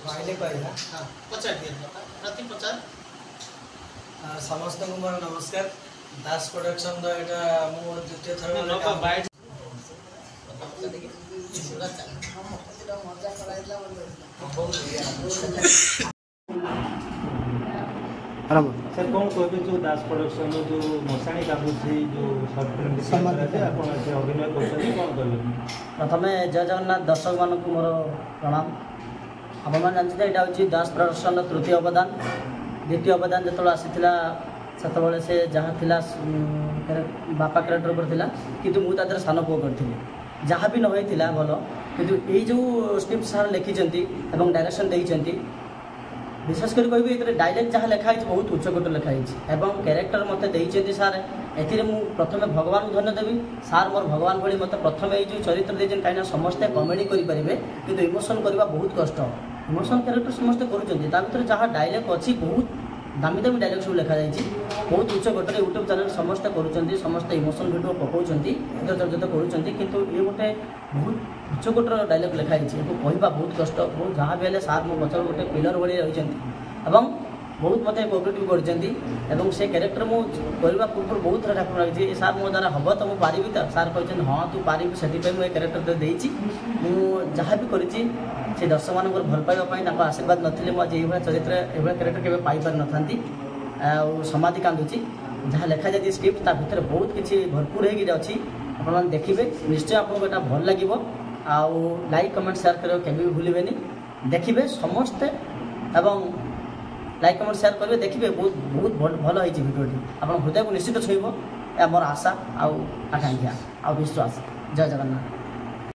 कहले कहला हाँ पचार दिए प्रति पचार समस्त को मोर नमस्कार दास प्रोडक्शन रो एटा मो द्वितीय थर सर कौन कहते जो दास प्रोडक्शन जो मशाणी काबुची जो शॉर्ट फिल्म अभिनय कर प्रथम जय जगन्नाथ दर्शक मानक मोर प्रणाम आपण जानते यहाँ हूँ दास प्रोडक्शन तृतीय अवदान द्वितीय अवदान जो आसाला से जहाँ थी बापा क्यारेक्टर करता कि मुझे सान पुओ करी जहाँ भी नई भल कि जो स्क्रिप्ट सार लिखिं डायरेक्शन देती विशेष कर कह डायलॉग जहाँ लिखाई बहुत उच्चकोट लिखाई क्यारेक्टर मत देते सार ए प्रथम भगवान को धन्य देवी सार मोर भगवान भाई मत प्रथम ये चरित्र देते कहीं समस्ते कमेडी करेंगे कि इमोशन करवा बहुत कष्ट इमोशन क्यारेक्टर समस्ते कर जहाँ डायलॉग अच्छी बहुत दामी दामी डायलॉग सब लिखा जाए बहुत उच्चकोटर यूट्यूब चैनल समस्ते करुँच समस्ते इमोशन भिडियो पकाउंट चर्चित करुँच कि ये गोटे बहुत उच्चकोटर डायलॉग लिखाई कहवा बहुत कष्ट बहुत जहाँ भी है सार मो पचर गोटे पिलर भाई रही बहुत मत कोऑपरेटिव कर से क्यारेक्टर मुझे पूर्व बहुत थर ठाकुर लगी सार मो द्वारा हम तो मुझे पारि तो सार कहते हाँ तू पारि से मुझे क्यारेक्टर देती जहाँ भी कर दर्शक मान भल पाइबापी आशीर्वाद नी मुझे ये चरित्र ये क्यारेक्टर के पाइपार न था समाधि कांदुची जहाँ लिखा जाए स्क्रिप्ट ता भीतर बहुत किसी भरपूर होगी अच्छी आप देखिए निश्चय आपको यहाँ भल लगे लाइक कमेंट शेयर कर भी भूलें देखिए समस्ते एवं लाइक कमेंट शेयर करेंगे देखिए बहुत बहुत भल होती भिडियोटी आप हृदय को निश्चित छुईब मोर आशा आकांक्षा आ विश्वास जय जगन्नाथ।